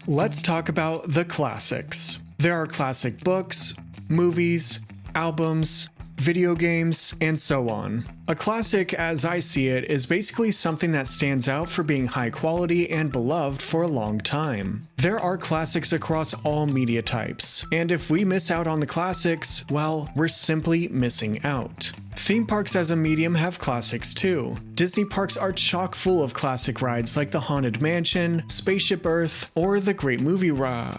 Let's talk about the classics. There are classic books, movies, albums, video games, and so on. A classic, as I see it, is basically something that stands out for being high quality and beloved for a long time. There are classics across all media types, and if we miss out on the classics, well, we're simply missing out. Theme parks as a medium have classics too. Disney parks are chock full of classic rides like the Haunted Mansion, Spaceship Earth, or the Great Movie Ride.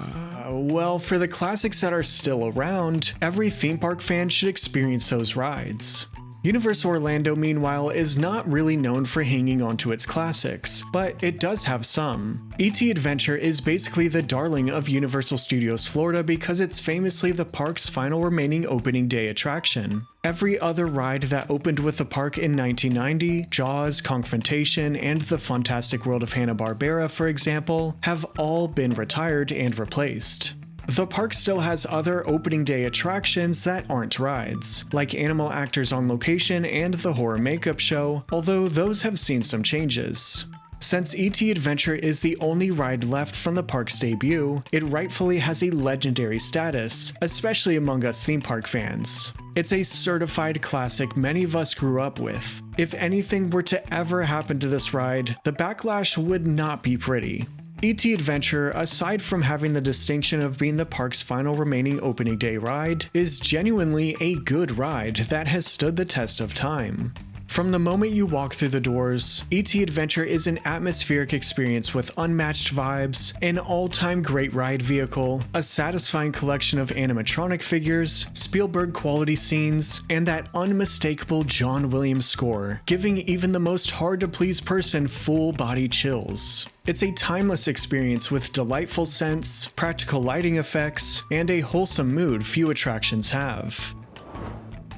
Well, for the classics that are still around, every theme park fan should experience those rides. Universal Orlando, meanwhile, is not really known for hanging onto its classics, but it does have some. E.T. Adventure is basically the darling of Universal Studios Florida because it's famously the park's final remaining opening day attraction. Every other ride that opened with the park in 1990, Jaws, Confrontation, and the Fantastic World of Hanna-Barbera, for example, have all been retired and replaced. The park still has other opening day attractions that aren't rides, like Animal Actors on Location and the Horror Makeup Show, although those have seen some changes. Since E.T. Adventure is the only ride left from the park's debut, it rightfully has a legendary status, especially among us theme park fans. It's a certified classic many of us grew up with. If anything were to ever happen to this ride, the backlash would not be pretty. E.T. Adventure, aside from having the distinction of being the park's final remaining opening day ride, is genuinely a good ride that has stood the test of time. From the moment you walk through the doors, E.T. Adventure is an atmospheric experience with unmatched vibes, an all-time great ride vehicle, a satisfying collection of animatronic figures, Spielberg-quality scenes, and that unmistakable John Williams score, giving even the most hard-to-please person full-body chills. It's a timeless experience with delightful scents, practical lighting effects, and a wholesome mood few attractions have.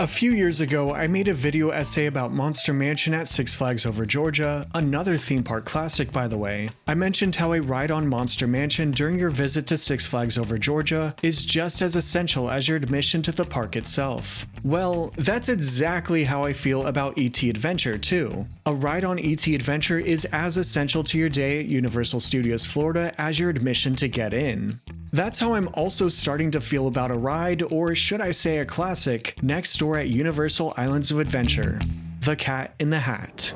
A few years ago, I made a video essay about Monster Mansion at Six Flags Over Georgia, another theme park classic by the way. I mentioned how a ride on Monster Mansion during your visit to Six Flags Over Georgia is just as essential as your admission to the park itself. Well, that's exactly how I feel about E.T. Adventure too. A ride on E.T. Adventure is as essential to your day at Universal Studios Florida as your admission to get in. That's how I'm also starting to feel about a ride, or should I say a classic, next door at Universal Islands of Adventure, The Cat in the Hat.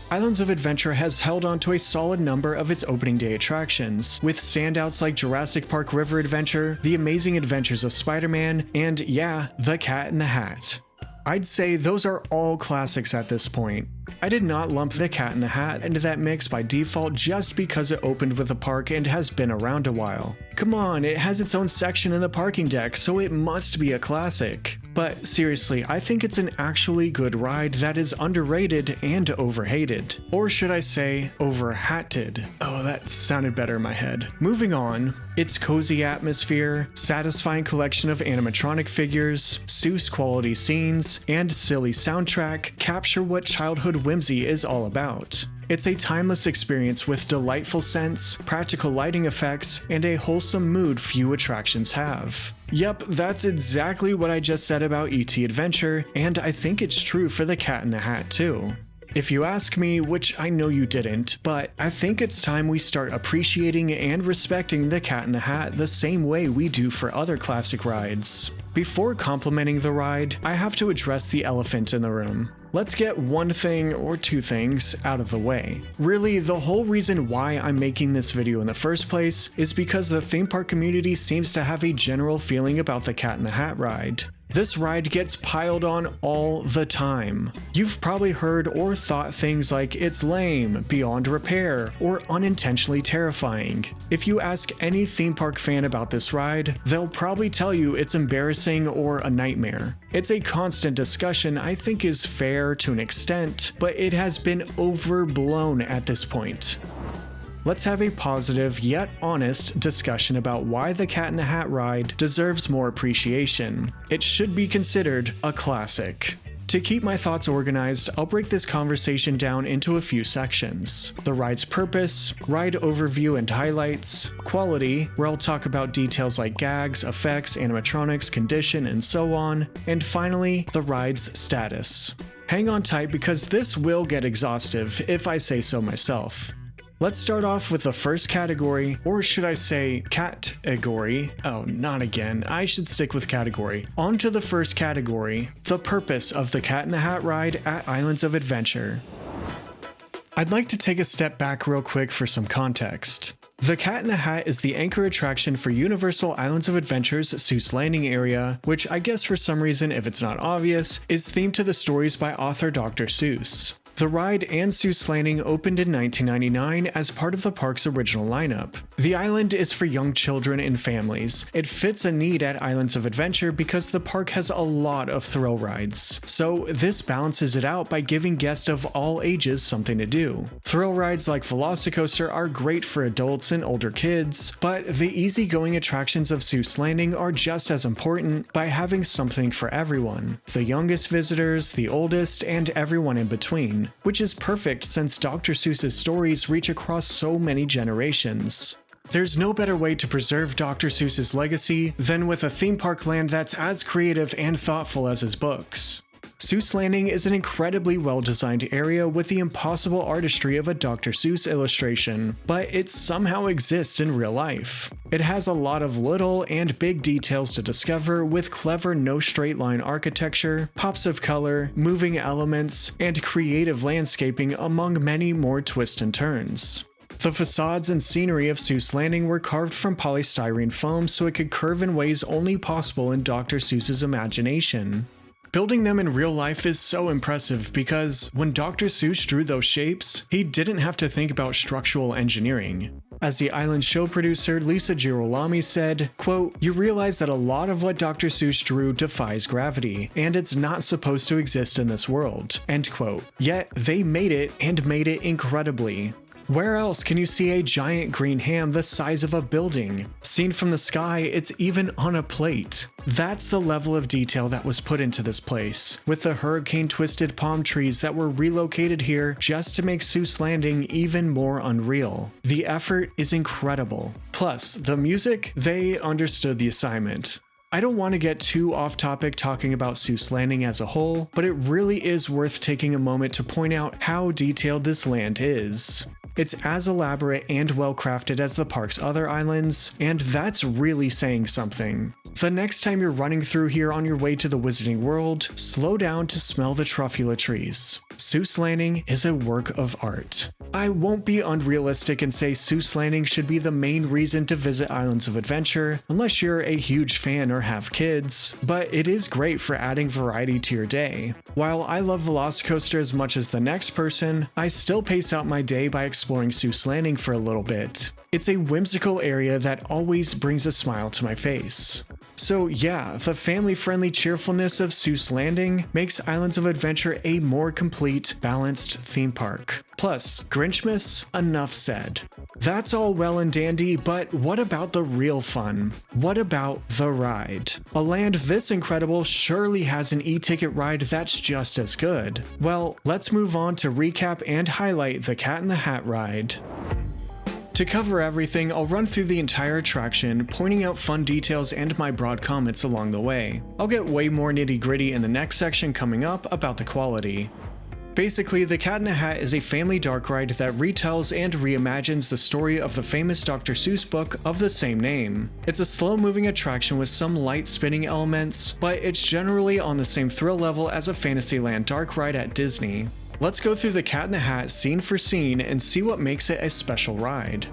Islands of Adventure has held on to a solid number of its opening day attractions, with standouts like Jurassic Park River Adventure, The Amazing Adventures of Spider-Man, and yeah, The Cat in the Hat. I'd say those are all classics at this point. I did not lump The Cat in the Hat into that mix by default just because it opened with the park and has been around a while. Come on, it has its own section in the parking deck, so it must be a classic. But seriously, I think it's an actually good ride that is underrated and overhated. Or should I say, overhatted. Oh, that sounded better in my head. Moving on, its cozy atmosphere, satisfying collection of animatronic figures, Seuss quality scenes, and silly soundtrack capture what childhood whimsy is all about. It's a timeless experience with delightful scents, practical lighting effects, and a wholesome mood few attractions have. Yep, that's exactly what I just said about E.T. Adventure, and I think it's true for The Cat in the Hat too. If you ask me, which I know you didn't, but I think it's time we start appreciating and respecting The Cat in the Hat the same way we do for other classic rides. Before complimenting the ride, I have to address the elephant in the room. Let's get one thing or two things out of the way. Really, the whole reason why I'm making this video in the first place is because the theme park community seems to have a general feeling about the Cat in the Hat ride. This ride gets piled on all the time. You've probably heard or thought things like it's lame, beyond repair, or unintentionally terrifying. If you ask any theme park fan about this ride, they'll probably tell you it's embarrassing or a nightmare. It's a constant discussion I think is fair to an extent, but it has been overblown at this point. Let's have a positive yet honest discussion about why the Cat in the Hat ride deserves more appreciation. It should be considered a classic. To keep my thoughts organized, I'll break this conversation down into a few sections. The ride's purpose, ride overview and highlights, quality, where I'll talk about details like gags, effects, animatronics, condition, and so on, and finally, the ride's status. Hang on tight because this will get exhaustive if I say so myself. Let's start off with the first category, or should I say cat-agory? Oh, not again. I should stick with category. On to the first category, the purpose of the Cat in the Hat ride at Islands of Adventure. I'd like to take a step back real quick for some context. The Cat in the Hat is the anchor attraction for Universal Islands of Adventure's Seuss Landing area, which I guess for some reason, if it's not obvious, is themed to the stories by author Dr. Seuss. The ride and Seuss Landing opened in 1999 as part of the park's original lineup. The island is for young children and families. It fits a need at Islands of Adventure because the park has a lot of thrill rides. So this balances it out by giving guests of all ages something to do. Thrill rides like Velocicoaster are great for adults and older kids, but the easygoing attractions of Seuss Landing are just as important by having something for everyone. The youngest visitors, the oldest, and everyone in between. Which is perfect since Dr. Seuss's stories reach across so many generations. There's no better way to preserve Dr. Seuss's legacy than with a theme park land that's as creative and thoughtful as his books. Seuss Landing is an incredibly well-designed area with the impossible artistry of a Dr. Seuss illustration, but it somehow exists in real life. It has a lot of little and big details to discover with clever no straight line architecture, pops of color, moving elements, and creative landscaping among many more twists and turns. The facades and scenery of Seuss Landing were carved from polystyrene foam so it could curve in ways only possible in Dr. Seuss's imagination. Building them in real life is so impressive because when Dr. Seuss drew those shapes, he didn't have to think about structural engineering. As the island show producer Lisa Girolami said, quote, "You realize that a lot of what Dr. Seuss drew defies gravity, and it's not supposed to exist in this world," end quote. Yet they made it and made it incredibly. Where else can you see a giant green ham the size of a building? Seen from the sky, it's even on a plate. That's the level of detail that was put into this place, with the hurricane-twisted palm trees that were relocated here just to make Seuss Landing even more unreal. The effort is incredible. Plus, the music, they understood the assignment. I don't want to get too off topic talking about Seuss Landing as a whole, but it really is worth taking a moment to point out how detailed this land is. It's as elaborate and well crafted as the park's other islands, and that's really saying something. The next time you're running through here on your way to the Wizarding World, slow down to smell the truffula trees. Seuss Landing is a work of art. I won't be unrealistic and say Seuss Landing should be the main reason to visit Islands of Adventure, unless you're a huge fan or have kids, but it is great for adding variety to your day. While I love Velocicoaster as much as the next person, I still pace out my day by exploring Seuss Landing for a little bit. It's a whimsical area that always brings a smile to my face. So yeah, the family-friendly cheerfulness of Seuss Landing makes Islands of Adventure a more complete, balanced theme park. Plus, Grinchmas, enough said. That's all well and dandy, but what about the real fun? What about the ride? A land this incredible surely has an e-ticket ride that's just as good. Well, let's move on to recap and highlight the Cat in the Hat ride. To cover everything, I'll run through the entire attraction, pointing out fun details and my broad comments along the way. I'll get way more nitty-gritty in the next section coming up about the quality. Basically, the Cat in the Hat is a family dark ride that retells and reimagines the story of the famous Dr. Seuss book of the same name. It's a slow-moving attraction with some light spinning elements, but it's generally on the same thrill level as a Fantasyland dark ride at Disney. Let's go through the Cat in the Hat scene for scene and see what makes it a special ride.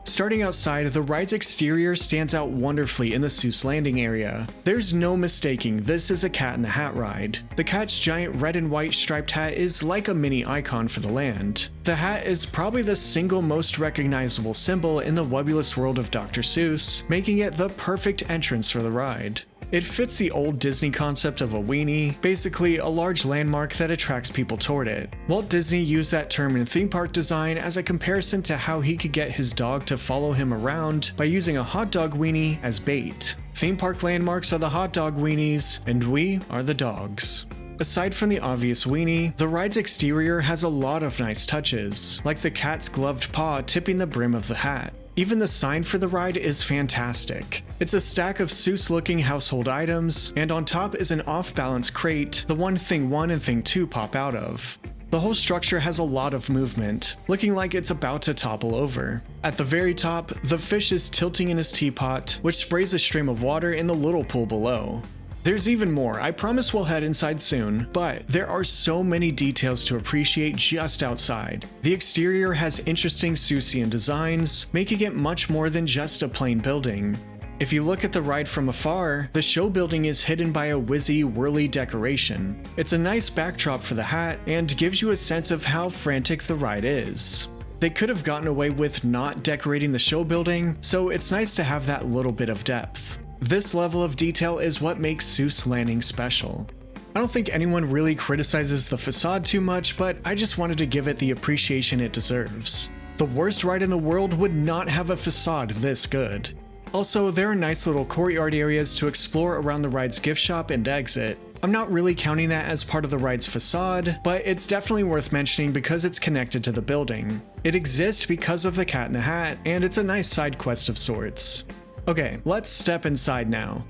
Starting outside, the ride's exterior stands out wonderfully in the Seuss Landing area. There's no mistaking this is a Cat in the Hat ride. The cat's giant red and white striped hat is like a mini icon for the land. The hat is probably the single most recognizable symbol in the nebulous world of Dr. Seuss, making it the perfect entrance for the ride. It fits the old Disney concept of a weenie, basically a large landmark that attracts people toward it. Walt Disney used that term in theme park design as a comparison to how he could get his dog to follow him around by using a hot dog weenie as bait. Theme park landmarks are the hot dog weenies, and we are the dogs. Aside from the obvious weenie, the ride's exterior has a lot of nice touches, like the cat's gloved paw tipping the brim of the hat. Even the sign for the ride is fantastic. It's a stack of Seuss-looking household items, and on top is an off-balance crate the one Thing 1 and Thing 2 pop out of. The whole structure has a lot of movement, looking like it's about to topple over. At the very top, the fish is tilting in his teapot, which sprays a stream of water in the little pool below. There's even more, I promise we'll head inside soon, but there are so many details to appreciate just outside. The exterior has interesting Seussian designs, making it much more than just a plain building. If you look at the ride from afar, the show building is hidden by a whizzy, whirly decoration. It's a nice backdrop for the hat and gives you a sense of how frantic the ride is. They could have gotten away with not decorating the show building, so it's nice to have that little bit of depth. This level of detail is what makes Seuss Landing special. I don't think anyone really criticizes the facade too much, but I just wanted to give it the appreciation it deserves. The worst ride in the world would not have a facade this good. Also, there are nice little courtyard areas to explore around the ride's gift shop and exit. I'm not really counting that as part of the ride's facade, but it's definitely worth mentioning because it's connected to the building. It exists because of the Cat in the Hat, and it's a nice side quest of sorts. Okay, let's step inside now.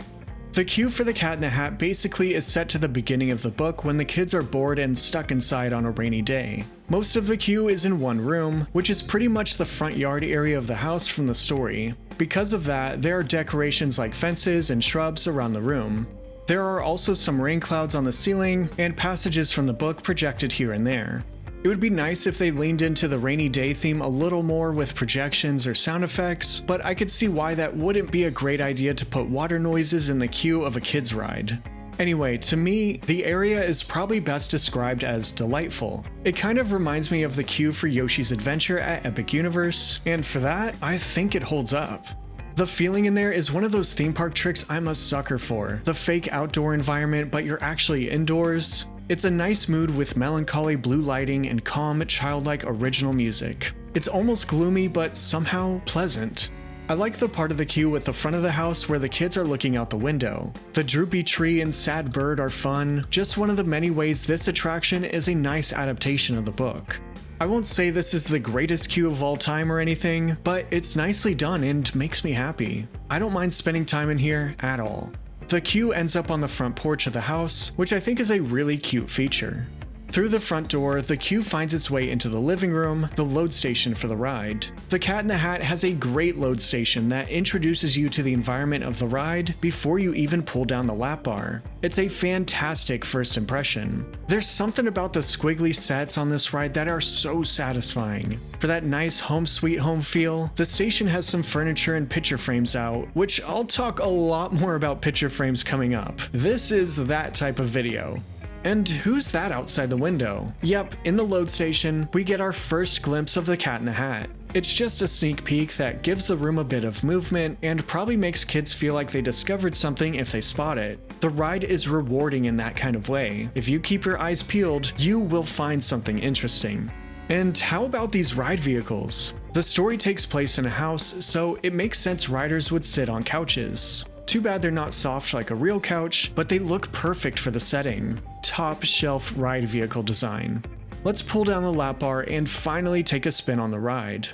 The queue for the Cat in the Hat basically is set to the beginning of the book when the kids are bored and stuck inside on a rainy day. Most of the queue is in one room, which is pretty much the front yard area of the house from the story. Because of that, there are decorations like fences and shrubs around the room. There are also some rain clouds on the ceiling and passages from the book projected here and there. It would be nice if they leaned into the rainy day theme a little more with projections or sound effects, but I could see why that wouldn't be a great idea to put water noises in the queue of a kid's ride. Anyway, to me, the area is probably best described as delightful. It kind of reminds me of the queue for Yoshi's Adventure at Epic Universe, and for that, I think it holds up. The feeling in there is one of those theme park tricks I'm a sucker for. The fake outdoor environment, but you're actually indoors. It's a nice mood with melancholy blue lighting and calm, childlike original music. It's almost gloomy, but somehow pleasant. I like the part of the queue at the front of the house where the kids are looking out the window. The droopy tree and sad bird are fun, just one of the many ways this attraction is a nice adaptation of the book. I won't say this is the greatest queue of all time or anything, but it's nicely done and makes me happy. I don't mind spending time in here at all. The queue ends up on the front porch of the house, which I think is a really cute feature. Through the front door, the queue finds its way into the living room, the load station for the ride. The Cat in the Hat has a great load station that introduces you to the environment of the ride before you even pull down the lap bar. It's a fantastic first impression. There's something about the squiggly sets on this ride that are so satisfying. For that nice home sweet home feel, the station has some furniture and picture frames out, which I'll talk a lot more about picture frames coming up. This is that type of video. And who's that outside the window? Yep, in the load station, we get our first glimpse of the Cat in the Hat. It's just a sneak peek that gives the room a bit of movement and probably makes kids feel like they discovered something if they spot it. The ride is rewarding in that kind of way. If you keep your eyes peeled, you will find something interesting. And how about these ride vehicles? The story takes place in a house, so it makes sense riders would sit on couches. Too bad they're not soft like a real couch, but they look perfect for the setting. Top shelf ride vehicle design. Let's pull down the lap bar and finally take a spin on the ride.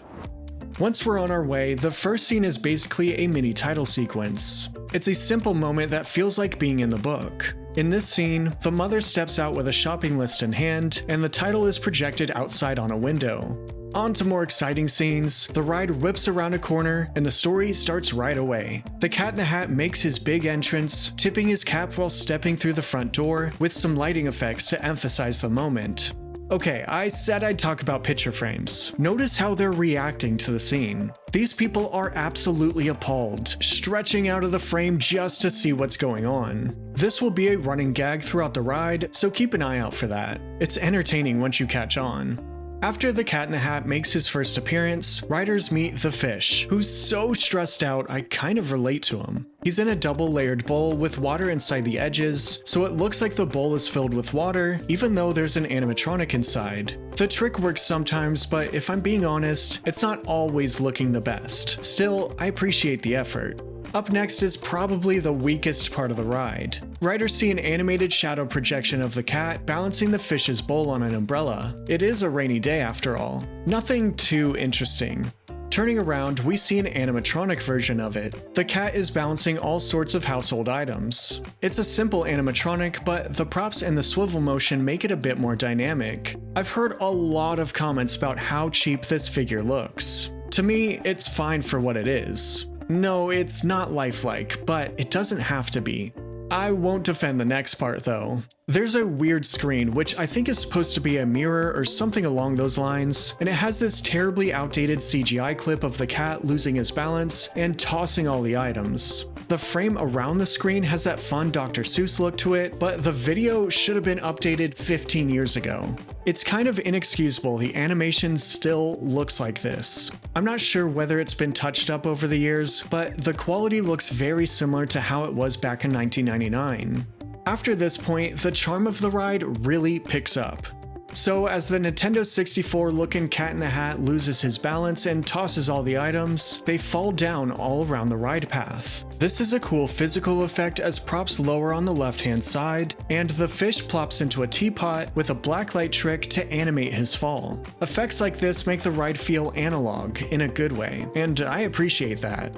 Once we're on our way, the first scene is basically a mini title sequence. It's a simple moment that feels like being in the book. In this scene, the mother steps out with a shopping list in hand, and the title is projected outside on a window. On to more exciting scenes, the ride whips around a corner, and the story starts right away. The Cat in the Hat makes his big entrance, tipping his cap while stepping through the front door, with some lighting effects to emphasize the moment. Okay, I said I'd talk about picture frames. Notice how they're reacting to the scene. These people are absolutely appalled, stretching out of the frame just to see what's going on. This will be a running gag throughout the ride, so keep an eye out for that. It's entertaining once you catch on. After the Cat in the Hat makes his first appearance, riders meet the fish, who's so stressed out I kind of relate to him. He's in a double-layered bowl with water inside the edges, so it looks like the bowl is filled with water, even though there's an animatronic inside. The trick works sometimes, but if I'm being honest, it's not always looking the best. Still, I appreciate the effort. Up next is probably the weakest part of the ride. Riders see an animated shadow projection of the cat balancing the fish's bowl on an umbrella. It is a rainy day after all. Nothing too interesting. Turning around, we see an animatronic version of it. The cat is balancing all sorts of household items. It's a simple animatronic, but the props and the swivel motion make it a bit more dynamic. I've heard a lot of comments about how cheap this figure looks. To me, it's fine for what it is. No, it's not lifelike, but it doesn't have to be. I won't defend the next part though. There's a weird screen, which I think is supposed to be a mirror or something along those lines, and it has this terribly outdated CGI clip of the cat losing his balance and tossing all the items. The frame around the screen has that fun Dr. Seuss look to it, but the video should have been updated 15 years ago. It's kind of inexcusable the animation still looks like this. I'm not sure whether it's been touched up over the years, but the quality looks very similar to how it was back in 1999. After this point, the charm of the ride really picks up. So as the Nintendo 64 looking Cat in the Hat loses his balance and tosses all the items, they fall down all around the ride path. This is a cool physical effect as props lower on the left hand side, and the fish plops into a teapot with a blacklight trick to animate his fall. Effects like this make the ride feel analog in a good way, and I appreciate that.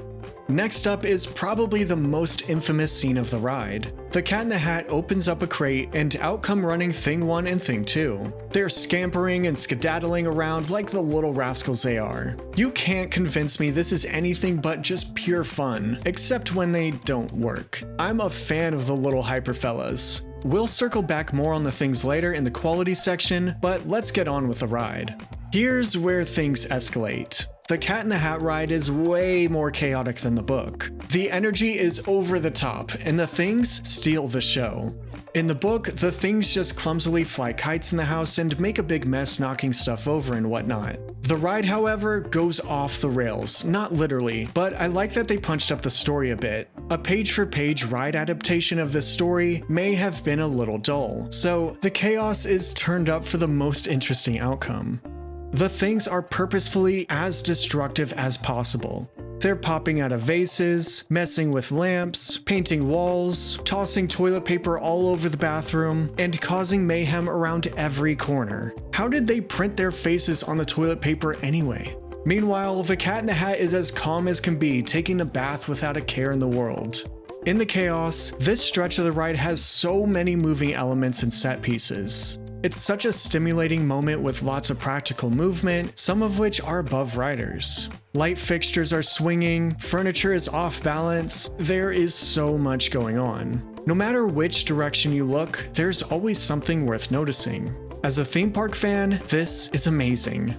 Next up is probably the most infamous scene of the ride. The Cat in the Hat opens up a crate and out come running Thing 1 and Thing 2. They're scampering and skedaddling around like the little rascals they are. You can't convince me this is anything but just pure fun, except when they don't work. I'm a fan of the little hyper fellas. We'll circle back more on the things later in the quality section, but let's get on with the ride. Here's where things escalate. The Cat in the Hat ride is way more chaotic than the book. The energy is over the top, and the things steal the show. In the book, the things just clumsily fly kites in the house and make a big mess knocking stuff over and whatnot. The ride, however, goes off the rails, not literally, but I like that they punched up the story a bit. A page-for-page ride adaptation of this story may have been a little dull, so the chaos is turned up for the most interesting outcome. The things are purposefully as destructive as possible. They're popping out of vases, messing with lamps, painting walls, tossing toilet paper all over the bathroom, and causing mayhem around every corner. How did they print their faces on the toilet paper anyway? Meanwhile, the Cat in the Hat is as calm as can be, taking a bath without a care in the world. In the chaos, this stretch of the ride has so many moving elements and set pieces. It's such a stimulating moment with lots of practical movement, some of which are above riders. Light fixtures are swinging, furniture is off balance, there is so much going on. No matter which direction you look, there's always something worth noticing. As a theme park fan, this is amazing.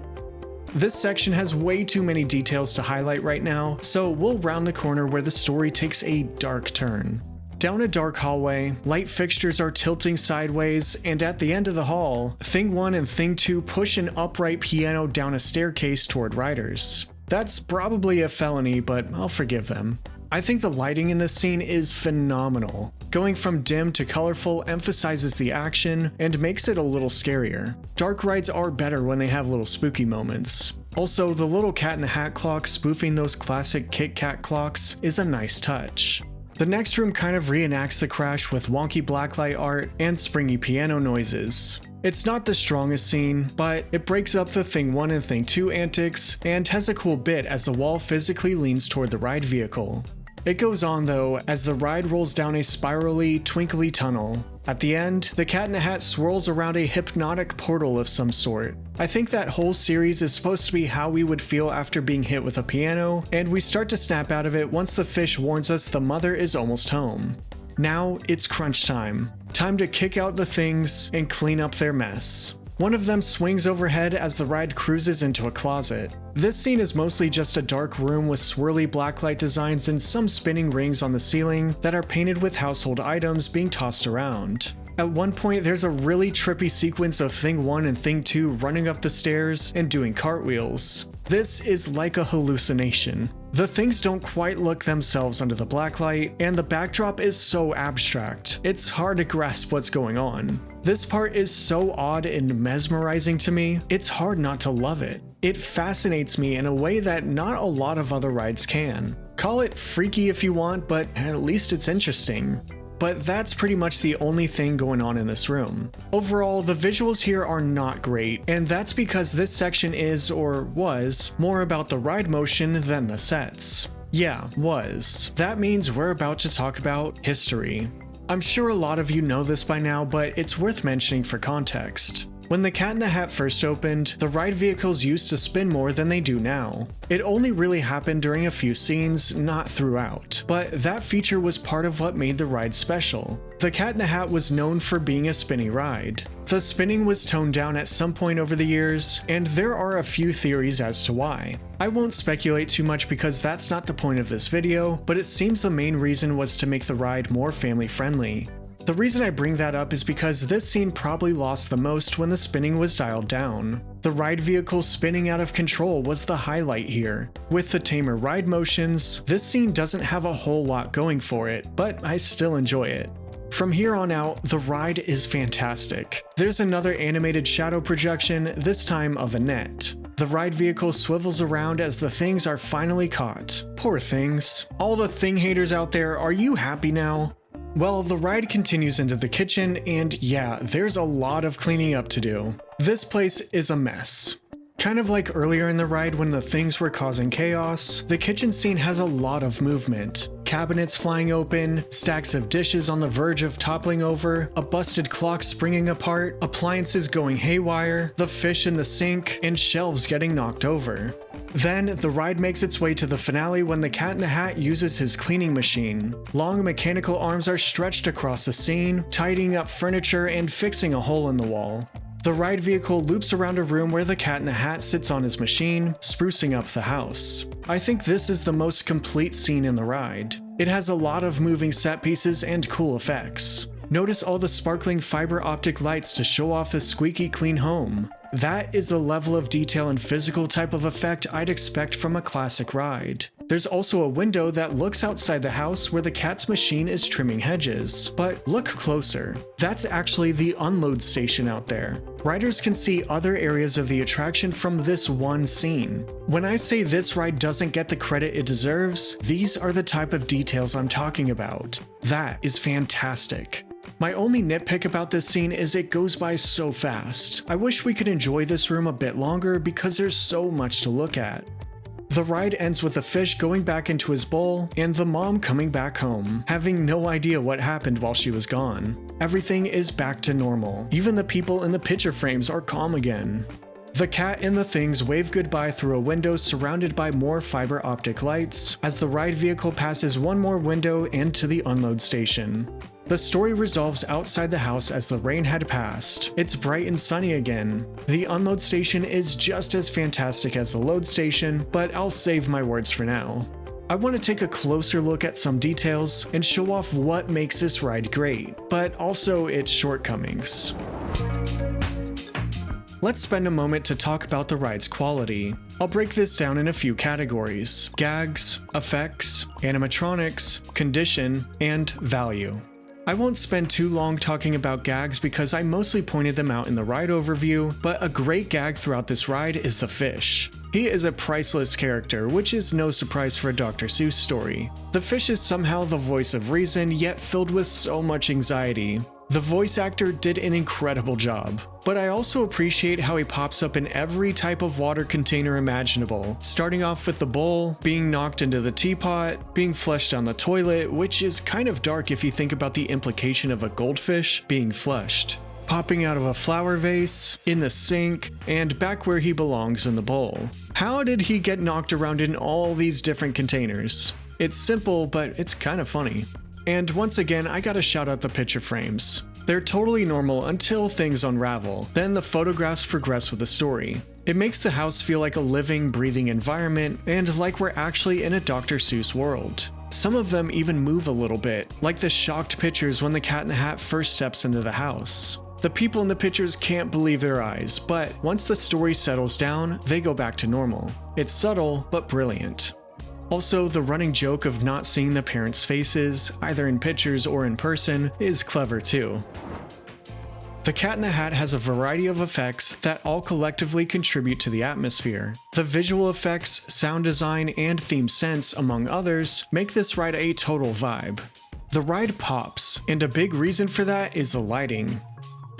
This section has way too many details to highlight right now, so we'll round the corner where the story takes a dark turn. Down a dark hallway, light fixtures are tilting sideways, and at the end of the hall, Thing 1 and Thing 2 push an upright piano down a staircase toward riders. That's probably a felony, but I'll forgive them. I think the lighting in this scene is phenomenal. Going from dim to colorful emphasizes the action and makes it a little scarier. Dark rides are better when they have little spooky moments. Also, the little Cat in the Hat clock spoofing those classic Kit Kat clocks is a nice touch. The next room kind of reenacts the crash with wonky blacklight art and springy piano noises. It's not the strongest scene, but it breaks up the Thing 1 and Thing 2 antics and has a cool bit as the wall physically leans toward the ride vehicle. It goes on though, as the ride rolls down a spirally, twinkly tunnel. At the end, the Cat in the Hat swirls around a hypnotic portal of some sort. I think that whole series is supposed to be how we would feel after being hit with a piano, and we start to snap out of it once the fish warns us the mother is almost home. Now it's crunch time. Time to kick out the things and clean up their mess. One of them swings overhead as the ride cruises into a closet. This scene is mostly just a dark room with swirly blacklight designs and some spinning rings on the ceiling that are painted with household items being tossed around. At one point, there's a really trippy sequence of Thing 1 and Thing 2 running up the stairs and doing cartwheels. This is like a hallucination. The things don't quite look themselves under the blacklight, and the backdrop is so abstract, it's hard to grasp what's going on. This part is so odd and mesmerizing to me, it's hard not to love it. It fascinates me in a way that not a lot of other rides can. Call it freaky if you want, but at least it's interesting. but that's pretty much the only thing going on in this room. Overall, the visuals here are not great, and that's because this section is, or was, more about the ride motion than the sets. Yeah, was. That means we're about to talk about history. I'm sure a lot of you know this by now, but it's worth mentioning for context. When the Cat in the Hat first opened, the ride vehicles used to spin more than they do now. It only really happened during a few scenes, not throughout, but that feature was part of what made the ride special. The Cat in the Hat was known for being a spinny ride. The spinning was toned down at some point over the years, and there are a few theories as to why. I won't speculate too much because that's not the point of this video, but it seems the main reason was to make the ride more family friendly. The reason I bring that up is because this scene probably lost the most when the spinning was dialed down. The ride vehicle spinning out of control was the highlight here. With the tamer ride motions, this scene doesn't have a whole lot going for it, but I still enjoy it. From here on out, the ride is fantastic. There's another animated shadow projection, this time of Annette. The ride vehicle swivels around as the things are finally caught. Poor things. All the thing haters out there, are you happy now? Well, the ride continues into the kitchen, and yeah, there's a lot of cleaning up to do. This place is a mess. Kind of like earlier in the ride when the things were causing chaos, the kitchen scene has a lot of movement. Cabinets flying open, stacks of dishes on the verge of toppling over, a busted clock springing apart, appliances going haywire, the fish in the sink, and shelves getting knocked over. Then, the ride makes its way to the finale when the Cat in the Hat uses his cleaning machine. Long mechanical arms are stretched across the scene, tidying up furniture and fixing a hole in the wall. The ride vehicle loops around a room where the Cat in the Hat sits on his machine, sprucing up the house. I think this is the most complete scene in the ride. It has a lot of moving set pieces and cool effects. Notice all the sparkling fiber optic lights to show off the squeaky clean home. That is the level of detail and physical type of effect I'd expect from a classic ride. There's also a window that looks outside the house where the cat's machine is trimming hedges. But look closer. That's actually the unload station out there. Riders can see other areas of the attraction from this one scene. When I say this ride doesn't get the credit it deserves, these are the type of details I'm talking about. That is fantastic. My only nitpick about this scene is it goes by so fast. I wish we could enjoy this room a bit longer because there's so much to look at. The ride ends with the fish going back into his bowl and the mom coming back home, having no idea what happened while she was gone. Everything is back to normal. Even the people in the picture frames are calm again. The cat and the things wave goodbye through a window surrounded by more fiber optic lights as the ride vehicle passes one more window and to the unload station. The story resolves outside the house as the rain had passed. It's bright and sunny again. The unload station is just as fantastic as the load station, but I'll save my words for now. I want to take a closer look at some details and show off what makes this ride great, but also its shortcomings. Let's spend a moment to talk about the ride's quality. I'll break this down in a few categories: gags, effects, animatronics, condition, and value. I won't spend too long talking about gags because I mostly pointed them out in the ride overview, but a great gag throughout this ride is the fish. He is a priceless character, which is no surprise for a Dr. Seuss story. The fish is somehow the voice of reason, yet filled with so much anxiety. The voice actor did an incredible job, but I also appreciate how he pops up in every type of water container imaginable, starting off with the bowl, being knocked into the teapot, being flushed down the toilet, which is kind of dark if you think about the implication of a goldfish being flushed, popping out of a flower vase, in the sink, and back where he belongs in the bowl. How did he get knocked around in all these different containers? It's simple, but it's kind of funny. And once again, I gotta shout out the picture frames. They're totally normal until things unravel, then the photographs progress with the story. It makes the house feel like a living, breathing environment, and like we're actually in a Dr. Seuss world. Some of them even move a little bit, like the shocked pictures when the Cat in the Hat first steps into the house. The people in the pictures can't believe their eyes, but once the story settles down, they go back to normal. It's subtle, but brilliant. Also, the running joke of not seeing the parents' faces, either in pictures or in person, is clever too. The Cat in the Hat has a variety of effects that all collectively contribute to the atmosphere. The visual effects, sound design, and theme sense, among others, make this ride a total vibe. The ride pops, and a big reason for that is the lighting.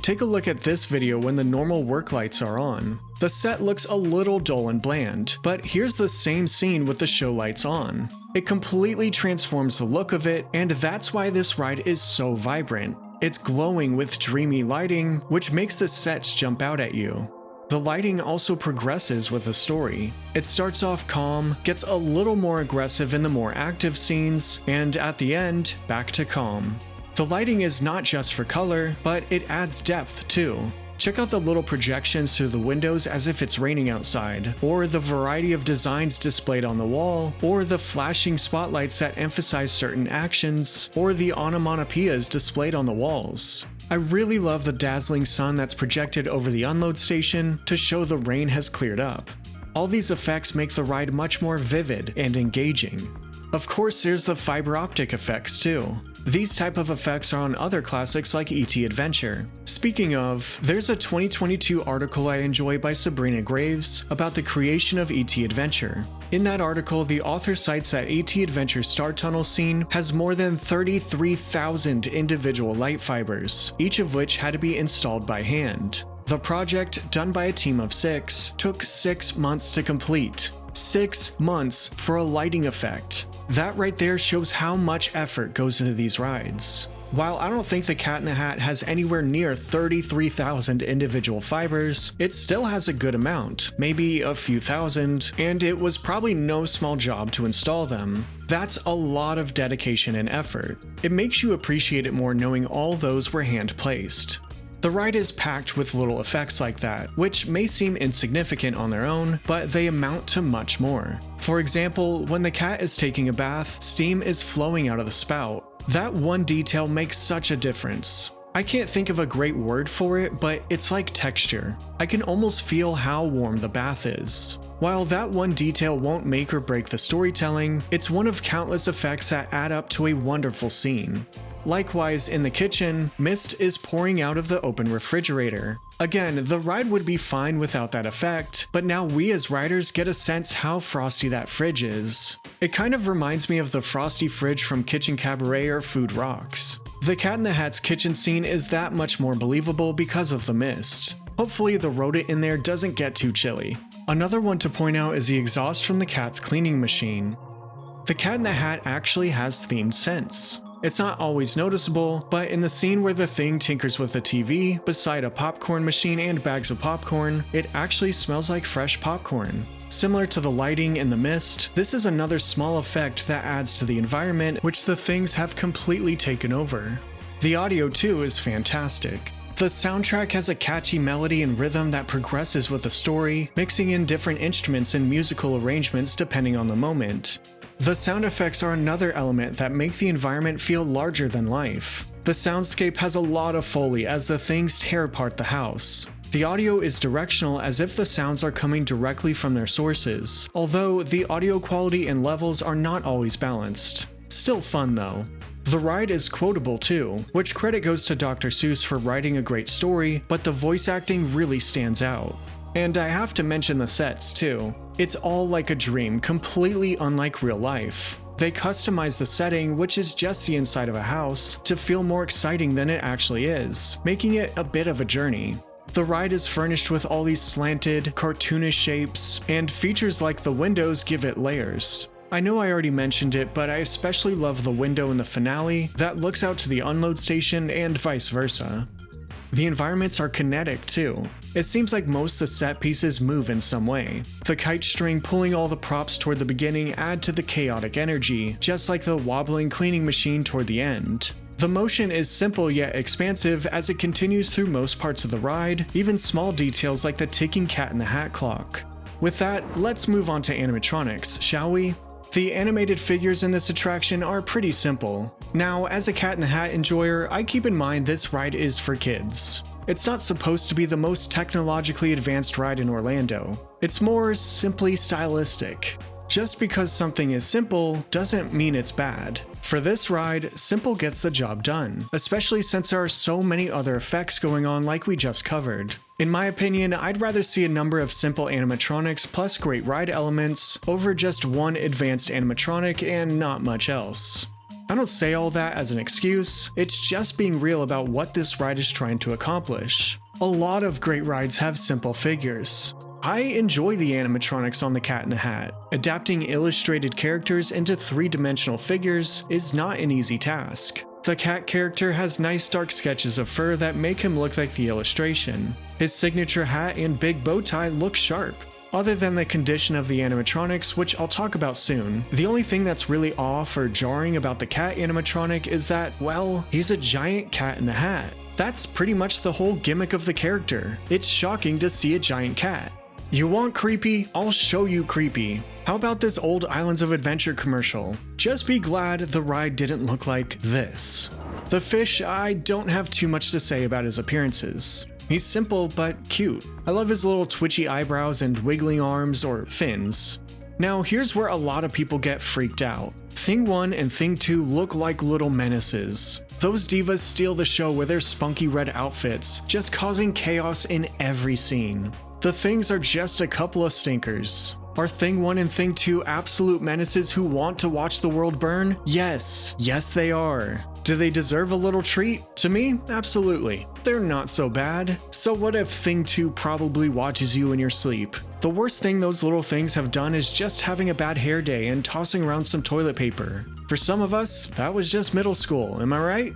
Take a look at this video when the normal work lights are on. The set looks a little dull and bland, but here's the same scene with the show lights on. It completely transforms the look of it, and that's why this ride is so vibrant. It's glowing with dreamy lighting, which makes the sets jump out at you. The lighting also progresses with the story. It starts off calm, gets a little more aggressive in the more active scenes, and at the end, back to calm. The lighting is not just for color, but it adds depth too. Check out the little projections through the windows as if it's raining outside, or the variety of designs displayed on the wall, or the flashing spotlights that emphasize certain actions, or the onomatopoeias displayed on the walls. I really love the dazzling sun that's projected over the unload station to show the rain has cleared up. All these effects make the ride much more vivid and engaging. Of course, there's the fiber optic effects too. These type of effects are on other classics like E.T. Adventure. Speaking of, there's a 2022 article I enjoy by Sabrina Graves about the creation of E.T. Adventure. In that article, the author cites that E.T. Adventure's Star Tunnel scene has more than 33,000 individual light fibers, each of which had to be installed by hand. The project, done by a team of 6, took 6 months to complete. 6 months for a lighting effect. That right there shows how much effort goes into these rides. While I don't think the Cat in the Hat has anywhere near 33,000 individual fibers, it still has a good amount, maybe a few thousand, and it was probably no small job to install them. That's a lot of dedication and effort. It makes you appreciate it more knowing all those were hand-placed. The ride is packed with little effects like that, which may seem insignificant on their own, but they amount to much more. For example, when the cat is taking a bath, steam is flowing out of the spout. That one detail makes such a difference. I can't think of a great word for it, but it's like texture. I can almost feel how warm the bath is. While that one detail won't make or break the storytelling, it's one of countless effects that add up to a wonderful scene. Likewise, in the kitchen, mist is pouring out of the open refrigerator. Again, the ride would be fine without that effect, but now we as riders get a sense how frosty that fridge is. It kind of reminds me of the frosty fridge from Kitchen Cabaret or Food Rocks. The Cat in the Hat's kitchen scene is that much more believable because of the mist. Hopefully the rodent in there doesn't get too chilly. Another one to point out is the exhaust from the cat's cleaning machine. The Cat in the Hat actually has themed scents. It's not always noticeable, but in the scene where the thing tinkers with the TV, beside a popcorn machine and bags of popcorn, it actually smells like fresh popcorn. Similar to the lighting in the mist, this is another small effect that adds to the environment which the things have completely taken over. The audio too is fantastic. The soundtrack has a catchy melody and rhythm that progresses with the story, mixing in different instruments and musical arrangements depending on the moment. The sound effects are another element that make the environment feel larger than life. The soundscape has a lot of foley as the things tear apart the house. The audio is directional as if the sounds are coming directly from their sources, although the audio quality and levels are not always balanced. Still fun though. The ride is quotable too, which credit goes to Dr. Seuss for writing a great story, but the voice acting really stands out. And I have to mention the sets too. It's all like a dream, completely unlike real life. They customize the setting, which is just the inside of a house, to feel more exciting than it actually is, making it a bit of a journey. The ride is furnished with all these slanted, cartoonish shapes, and features like the windows give it layers. I know I already mentioned it, but I especially love the window in the finale that looks out to the unload station and vice versa. The environments are kinetic too. It seems like most of the set pieces move in some way. The kite string pulling all the props toward the beginning add to the chaotic energy, just like the wobbling cleaning machine toward the end. The motion is simple yet expansive as it continues through most parts of the ride, even small details like the ticking Cat in the Hat clock. With that, let's move on to animatronics, shall we? The animated figures in this attraction are pretty simple. Now, as a Cat in the Hat enjoyer, I keep in mind this ride is for kids. It's not supposed to be the most technologically advanced ride in Orlando. It's more simply stylistic. Just because something is simple doesn't mean it's bad. For this ride, simple gets the job done, especially since there are so many other effects going on like we just covered. In my opinion, I'd rather see a number of simple animatronics plus great ride elements over just one advanced animatronic and not much else. I don't say all that as an excuse, it's just being real about what this ride is trying to accomplish. A lot of great rides have simple figures. I enjoy the animatronics on the Cat in the Hat. Adapting illustrated characters into three-dimensional figures is not an easy task. The cat character has nice dark sketches of fur that make him look like the illustration. His signature hat and big bow tie look sharp. Other than the condition of the animatronics, which I'll talk about soon, the only thing that's really off or jarring about the cat animatronic is that, well, he's a giant cat in a hat. That's pretty much the whole gimmick of the character. It's shocking to see a giant cat. You want creepy? I'll show you creepy. How about this old Islands of Adventure commercial? Just be glad the ride didn't look like this. The fish, I don't have too much to say about his appearances. He's simple but cute. I love his little twitchy eyebrows and wiggling arms or fins. Now here's where a lot of people get freaked out. Thing 1 and Thing 2 look like little menaces. Those divas steal the show with their spunky red outfits, just causing chaos in every scene. The things are just a couple of stinkers. Are Thing 1 and Thing 2 absolute menaces who want to watch the world burn? Yes they are. Do they deserve a little treat? To me, absolutely. They're not so bad. So what if Thing 2 probably watches you in your sleep? The worst thing those little things have done is just having a bad hair day and tossing around some toilet paper. For some of us, that was just middle school, am I right?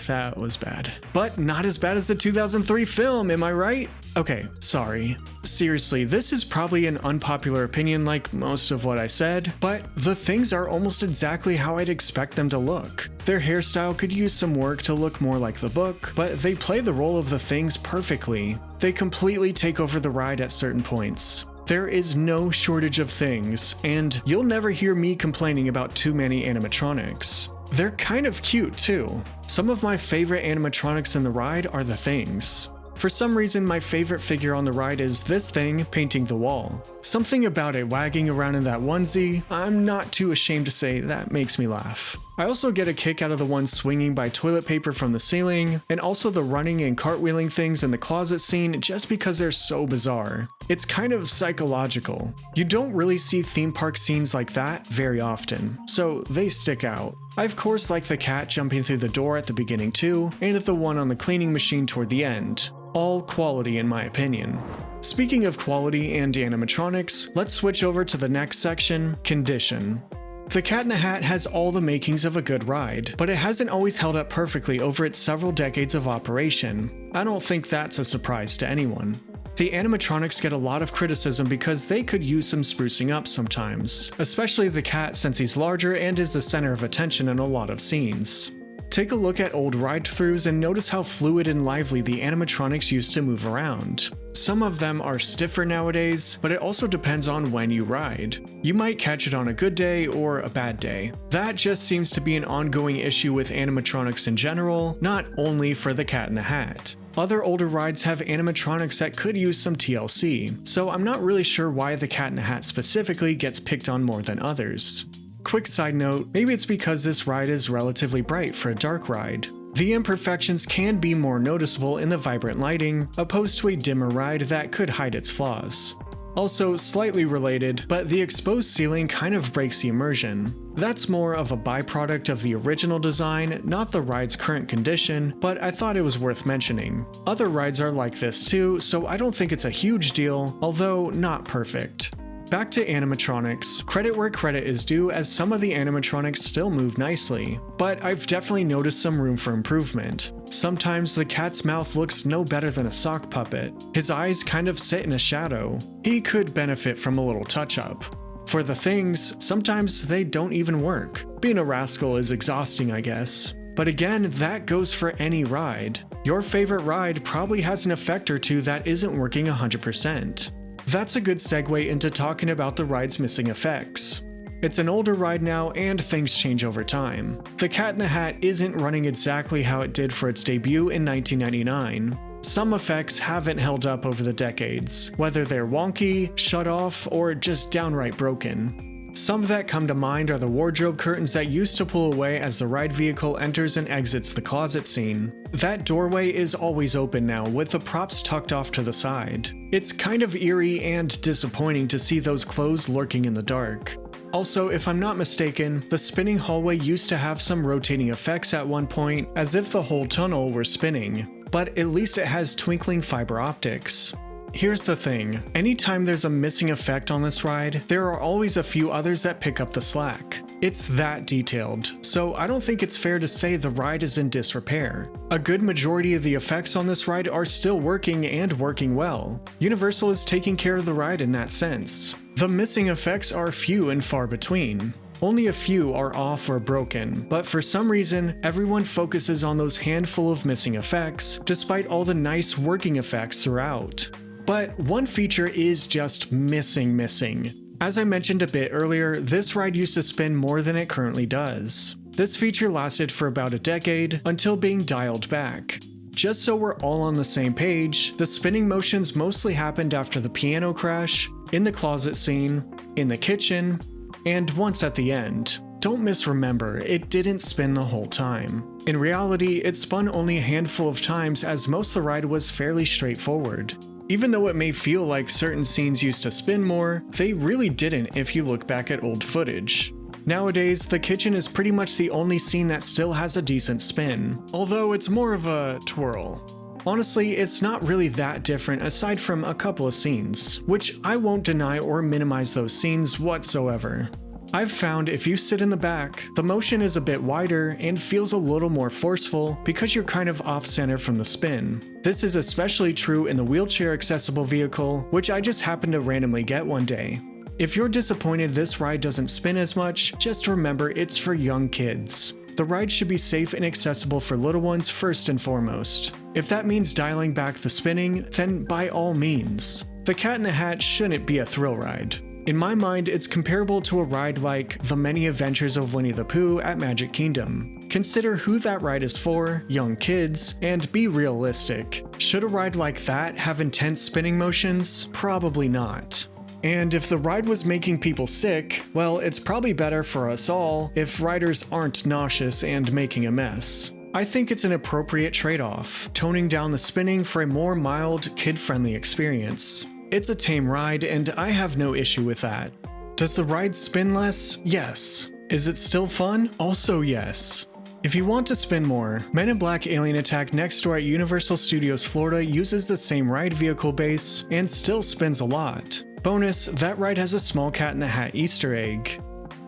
That was bad. But not as bad as the 2003 film, am I right? Okay, sorry. Seriously, this is probably an unpopular opinion like most of what I said, but the things are almost exactly how I'd expect them to look. Their hairstyle could use some work to look more like the book, but they play the role of the things perfectly. They completely take over the ride at certain points. There is no shortage of things, and you'll never hear me complaining about too many animatronics. They're kind of cute too. Some of my favorite animatronics in the ride are the things. For some reason, my favorite figure on the ride is this thing painting the wall. Something about it wagging around in that onesie, I'm not too ashamed to say that makes me laugh. I also get a kick out of the one swinging by toilet paper from the ceiling, and also the running and cartwheeling things in the closet scene just because they're so bizarre. It's kind of psychological. You don't really see theme park scenes like that very often, so they stick out. I of course like the cat jumping through the door at the beginning too, and the one on the cleaning machine toward the end. All quality in my opinion. Speaking of quality and animatronics, let's switch over to the next section, condition. The Cat in the Hat has all the makings of a good ride, but it hasn't always held up perfectly over its several decades of operation. I don't think that's a surprise to anyone. The animatronics get a lot of criticism because they could use some sprucing up sometimes, especially the cat since he's larger and is the center of attention in a lot of scenes. Take a look at old ride-throughs and notice how fluid and lively the animatronics used to move around. Some of them are stiffer nowadays, but it also depends on when you ride. You might catch it on a good day or a bad day. That just seems to be an ongoing issue with animatronics in general, not only for the Cat in the Hat. Other older rides have animatronics that could use some TLC, so I'm not really sure why the Cat in the Hat specifically gets picked on more than others. Quick side note, maybe it's because this ride is relatively bright for a dark ride. The imperfections can be more noticeable in the vibrant lighting, opposed to a dimmer ride that could hide its flaws. Also, slightly related, but the exposed ceiling kind of breaks the immersion. That's more of a byproduct of the original design, not the ride's current condition, but I thought it was worth mentioning. Other rides are like this too, so I don't think it's a huge deal, although not perfect. Back to animatronics, credit where credit is due as some of the animatronics still move nicely, but I've definitely noticed some room for improvement. Sometimes the cat's mouth looks no better than a sock puppet. His eyes kind of sit in a shadow. He could benefit from a little touch-up. For the things, sometimes they don't even work. Being a rascal is exhausting, I guess. But again, that goes for any ride. Your favorite ride probably has an effect or two that isn't working 100%. That's a good segue into talking about the ride's missing effects. It's an older ride now and things change over time. The Cat in the Hat isn't running exactly how it did for its debut in 1999. Some effects haven't held up over the decades, whether they're wonky, shut off, or just downright broken. Some that come to mind are the wardrobe curtains that used to pull away as the ride vehicle enters and exits the closet scene. That doorway is always open now with the props tucked off to the side. It's kind of eerie and disappointing to see those clothes lurking in the dark. Also, if I'm not mistaken, the spinning hallway used to have some rotating effects at one point, as if the whole tunnel were spinning, but at least it has twinkling fiber optics. Here's the thing, anytime there's a missing effect on this ride, there are always a few others that pick up the slack. It's that detailed, so I don't think it's fair to say the ride is in disrepair. A good majority of the effects on this ride are still working and working well. Universal is taking care of the ride in that sense. The missing effects are few and far between. Only a few are off or broken, but for some reason, everyone focuses on those handful of missing effects, despite all the nice working effects throughout. But one feature is just missing. As I mentioned a bit earlier, this ride used to spin more than it currently does. This feature lasted for about a decade, until being dialed back. Just so we're all on the same page, the spinning motions mostly happened after the piano crash, in the closet scene, in the kitchen, and once at the end. Don't misremember, it didn't spin the whole time. In reality, it spun only a handful of times as most of the ride was fairly straightforward. Even though it may feel like certain scenes used to spin more, they really didn't if you look back at old footage. Nowadays, the kitchen is pretty much the only scene that still has a decent spin, although it's more of a twirl. Honestly, it's not really that different aside from a couple of scenes, which I won't deny or minimize those scenes whatsoever. I've found if you sit in the back, the motion is a bit wider and feels a little more forceful because you're kind of off-center from the spin. This is especially true in the wheelchair-accessible vehicle, which I just happened to randomly get one day. If you're disappointed this ride doesn't spin as much, just remember it's for young kids. The ride should be safe and accessible for little ones first and foremost. If that means dialing back the spinning, then by all means. The Cat in the Hat shouldn't be a thrill ride. In my mind, it's comparable to a ride like The Many Adventures of Winnie the Pooh at Magic Kingdom. Consider who that ride is for, young kids, and be realistic. Should a ride like that have intense spinning motions? Probably not. And if the ride was making people sick, well, it's probably better for us all if riders aren't nauseous and making a mess. I think it's an appropriate trade-off, toning down the spinning for a more mild, kid-friendly experience. It's a tame ride, and I have no issue with that. Does the ride spin less? Yes. Is it still fun? Also yes. If you want to spin more, Men in Black Alien Attack Next Door at Universal Studios Florida uses the same ride vehicle base and still spins a lot. Bonus, that ride has a small Cat in the Hat Easter egg.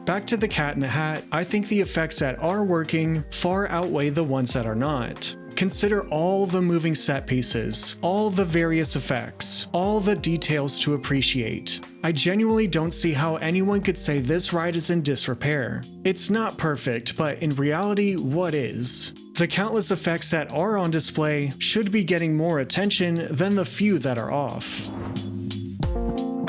Back to the Cat in the Hat, I think the effects that are working far outweigh the ones that are not. Consider all the moving set pieces, all the various effects, all the details to appreciate. I genuinely don't see how anyone could say this ride is in disrepair. It's not perfect, but in reality, what is? The countless effects that are on display should be getting more attention than the few that are off.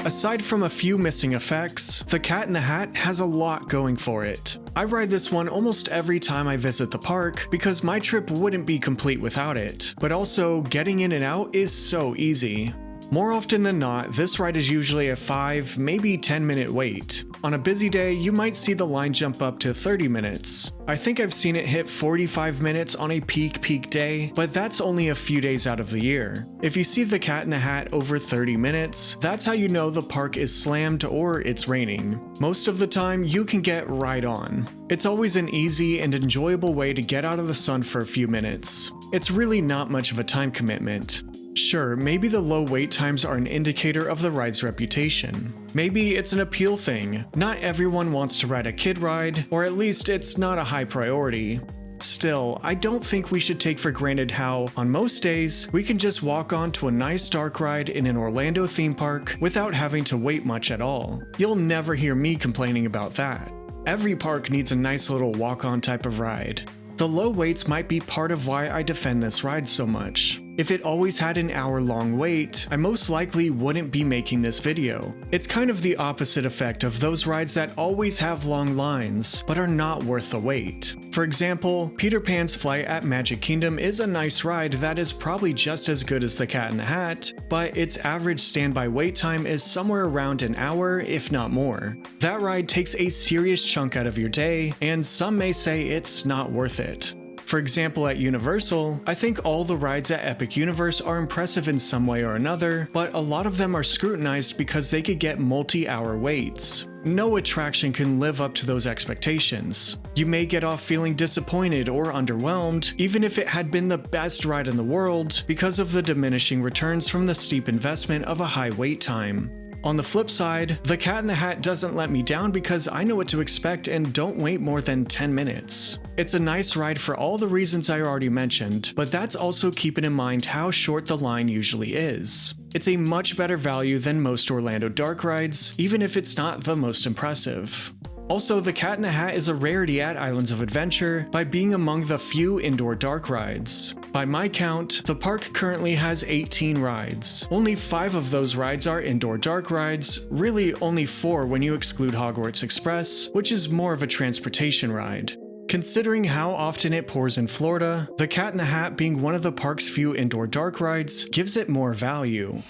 Aside from a few missing effects, the Cat in the Hat has a lot going for it. I ride this one almost every time I visit the park because my trip wouldn't be complete without it, but also getting in and out is so easy. More often than not, this ride is usually a 5, maybe 10-minute wait. On a busy day, you might see the line jump up to 30 minutes. I think I've seen it hit 45 minutes on a peak day, but that's only a few days out of the year. If you see the Cat in the Hat over 30 minutes, that's how you know the park is slammed or it's raining. Most of the time, you can get right on. It's always an easy and enjoyable way to get out of the sun for a few minutes. It's really not much of a time commitment. Sure, maybe the low wait times are an indicator of the ride's reputation. Maybe it's an appeal thing. Not everyone wants to ride a kid ride, or at least it's not a high priority. Still, I don't think we should take for granted how, on most days, we can just walk on to a nice dark ride in an Orlando theme park without having to wait much at all. You'll never hear me complaining about that. Every park needs a nice little walk-on type of ride. The low waits might be part of why I defend this ride so much. If it always had an hour-long wait, I most likely wouldn't be making this video. It's kind of the opposite effect of those rides that always have long lines, but are not worth the wait. For example, Peter Pan's Flight at Magic Kingdom is a nice ride that is probably just as good as the Cat in the Hat, but its average standby wait time is somewhere around an hour, if not more. That ride takes a serious chunk out of your day, and some may say it's not worth it. For example, at Universal, I think all the rides at Epic Universe are impressive in some way or another, but a lot of them are scrutinized because they could get multi-hour waits. No attraction can live up to those expectations. You may get off feeling disappointed or underwhelmed, even if it had been the best ride in the world, because of the diminishing returns from the steep investment of a high wait time. On the flip side, the Cat in the Hat doesn't let me down because I know what to expect and don't wait more than 10 minutes. It's a nice ride for all the reasons I already mentioned, but that's also keeping in mind how short the line usually is. It's a much better value than most Orlando dark rides, even if it's not the most impressive. Also, the Cat in the Hat is a rarity at Islands of Adventure by being among the few indoor dark rides. By my count, the park currently has 18 rides. Only 5 of those rides are indoor dark rides, really only 4 when you exclude Hogwarts Express, which is more of a transportation ride. Considering how often it pours in Florida, the Cat in the Hat being one of the park's few indoor dark rides gives it more value.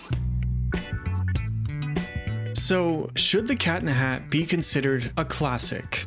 So, should the Cat in the Hat be considered a classic?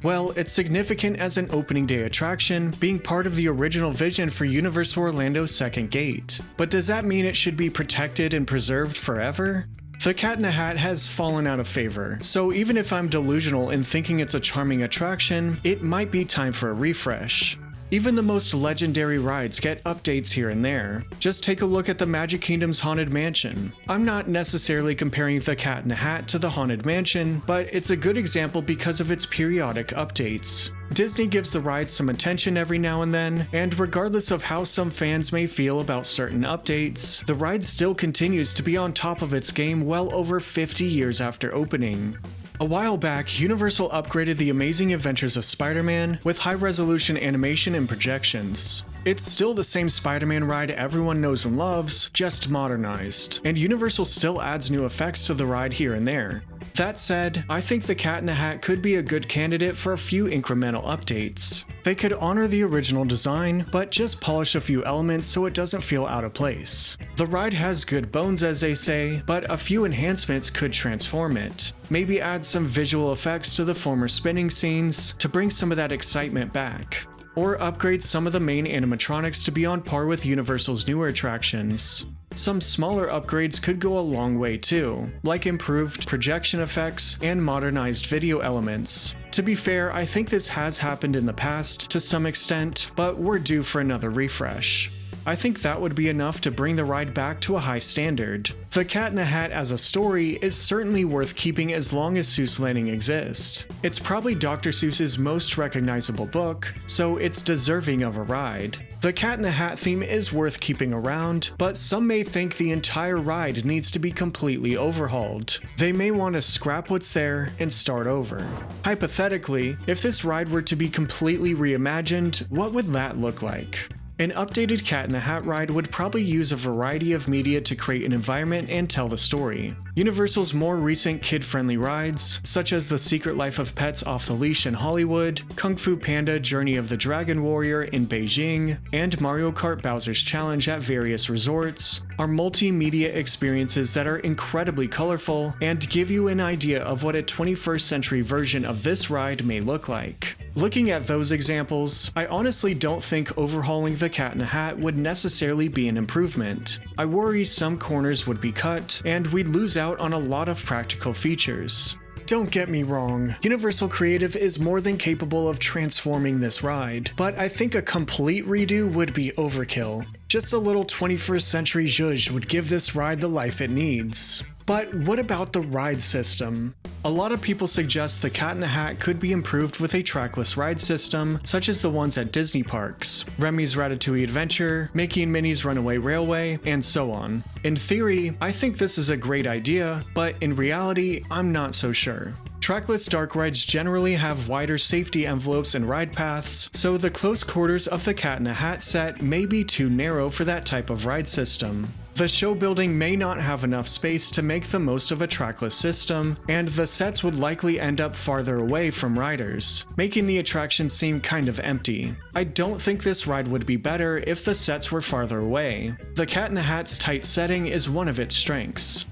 Well, it's significant as an opening day attraction, being part of the original vision for Universal Orlando's second gate. But does that mean it should be protected and preserved forever? The Cat in the Hat has fallen out of favor, so even if I'm delusional in thinking it's a charming attraction, it might be time for a refresh. Even the most legendary rides get updates here and there. Just take a look at the Magic Kingdom's Haunted Mansion. I'm not necessarily comparing the Cat in the Hat to the Haunted Mansion, but it's a good example because of its periodic updates. Disney gives the ride some attention every now and then, and regardless of how some fans may feel about certain updates, the ride still continues to be on top of its game well over 50 years after opening. A while back, Universal upgraded The Amazing Adventures of Spider-Man with high-resolution animation and projections. It's still the same Spider-Man ride everyone knows and loves, just modernized, and Universal still adds new effects to the ride here and there. That said, I think the Cat in the Hat could be a good candidate for a few incremental updates. They could honor the original design, but just polish a few elements so it doesn't feel out of place. The ride has good bones, as they say, but a few enhancements could transform it. Maybe add some visual effects to the former spinning scenes to bring some of that excitement back. Or upgrade some of the main animatronics to be on par with Universal's newer attractions. Some smaller upgrades could go a long way too, like improved projection effects and modernized video elements. To be fair, I think this has happened in the past to some extent, but we're due for another refresh. I think that would be enough to bring the ride back to a high standard. The Cat in the Hat as a story is certainly worth keeping as long as Seuss Landing exists. It's probably Dr. Seuss's most recognizable book, so it's deserving of a ride. The Cat in the Hat theme is worth keeping around, but some may think the entire ride needs to be completely overhauled. They may want to scrap what's there and start over. Hypothetically, if this ride were to be completely reimagined, what would that look like? An updated Cat in the Hat ride would probably use a variety of media to create an environment and tell the story. Universal's more recent kid-friendly rides, such as The Secret Life of Pets Off the Leash in Hollywood, Kung Fu Panda Journey of the Dragon Warrior in Beijing, and Mario Kart Bowser's Challenge at various resorts, are multimedia experiences that are incredibly colorful and give you an idea of what a 21st century version of this ride may look like. Looking at those examples, I honestly don't think overhauling the Cat in the Hat would necessarily be an improvement. I worry some corners would be cut, and we'd lose out on a lot of practical features. Don't get me wrong, Universal Creative is more than capable of transforming this ride, but I think a complete redo would be overkill. Just a little 21st century zhuzh would give this ride the life it needs. But what about the ride system? A lot of people suggest the Cat in the Hat could be improved with a trackless ride system, such as the ones at Disney parks, Remy's Ratatouille Adventure, Mickey and Minnie's Runaway Railway, and so on. In theory, I think this is a great idea, but in reality, I'm not so sure. Trackless dark rides generally have wider safety envelopes and ride paths, so the close quarters of the Cat in the Hat set may be too narrow for that type of ride system. The show building may not have enough space to make the most of a trackless system, and the sets would likely end up farther away from riders, making the attraction seem kind of empty. I don't think this ride would be better if the sets were farther away. The Cat in the Hat's tight setting is one of its strengths.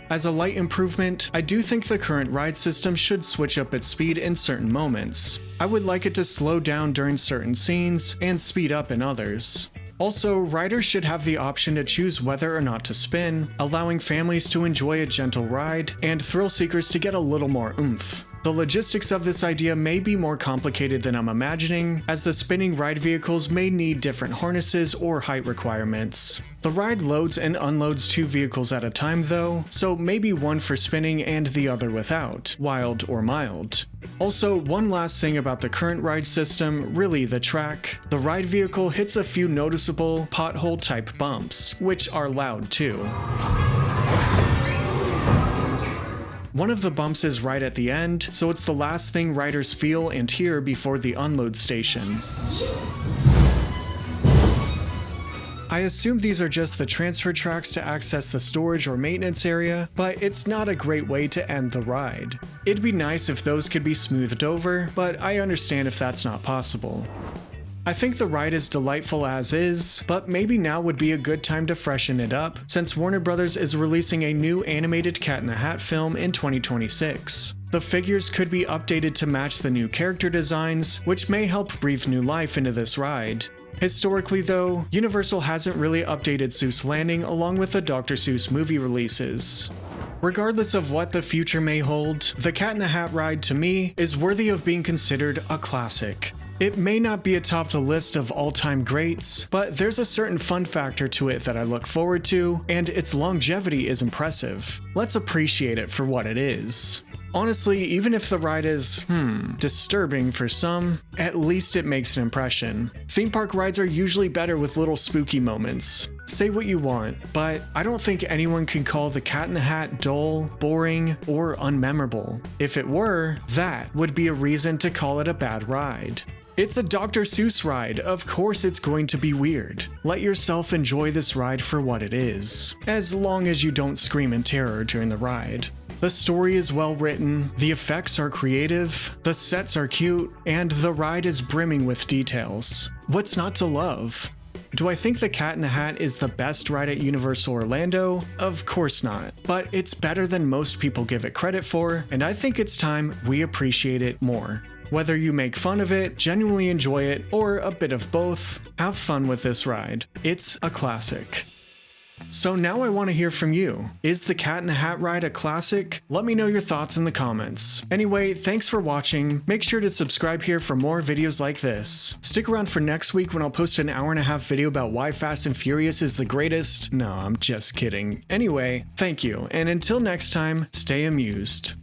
As a light improvement, I do think the current ride system should switch up its speed in certain moments. I would like it to slow down during certain scenes and speed up in others. Also, riders should have the option to choose whether or not to spin, allowing families to enjoy a gentle ride and thrill seekers to get a little more oomph. The logistics of this idea may be more complicated than I'm imagining, as the spinning ride vehicles may need different harnesses or height requirements. The ride loads and unloads 2 vehicles at a time though, so maybe one for spinning and the other without, wild or mild. Also, one last thing about the current ride system, really the track. The ride vehicle hits a few noticeable pothole type bumps, which are loud too. One of the bumps is right at the end, so it's the last thing riders feel and hear before the unload station. I assume these are just the transfer tracks to access the storage or maintenance area, but it's not a great way to end the ride. It'd be nice if those could be smoothed over, but I understand if that's not possible. I think the ride is delightful as is, but maybe now would be a good time to freshen it up, since Warner Bros. Is releasing a new animated Cat in the Hat film in 2026. The figures could be updated to match the new character designs, which may help breathe new life into this ride. Historically though, Universal hasn't really updated Seuss Landing along with the Dr. Seuss movie releases. Regardless of what the future may hold, the Cat in the Hat ride to me is worthy of being considered a classic. It may not be atop the list of all-time greats, but there's a certain fun factor to it that I look forward to, and its longevity is impressive. Let's appreciate it for what it is. Honestly, even if the ride is, disturbing for some, at least it makes an impression. Theme park rides are usually better with little spooky moments. Say what you want, but I don't think anyone can call the Cat in the Hat dull, boring, or unmemorable. If it were, that would be a reason to call it a bad ride. It's a Dr. Seuss ride, of course it's going to be weird. Let yourself enjoy this ride for what it is, as long as you don't scream in terror during the ride. The story is well written, the effects are creative, the sets are cute, and the ride is brimming with details. What's not to love? Do I think the Cat in the Hat is the best ride at Universal Orlando? Of course not, but it's better than most people give it credit for, and I think it's time we appreciate it more. Whether you make fun of it, genuinely enjoy it, or a bit of both, have fun with this ride. It's a classic. So now I want to hear from you. Is the Cat in the Hat ride a classic? Let me know your thoughts in the comments. Anyway, thanks for watching. Make sure to subscribe here for more videos like this. Stick around for next week when I'll post an hour-and-a-half video about why Fast and Furious is the greatest. No, I'm just kidding. Anyway, thank you, and until next time, stay amused.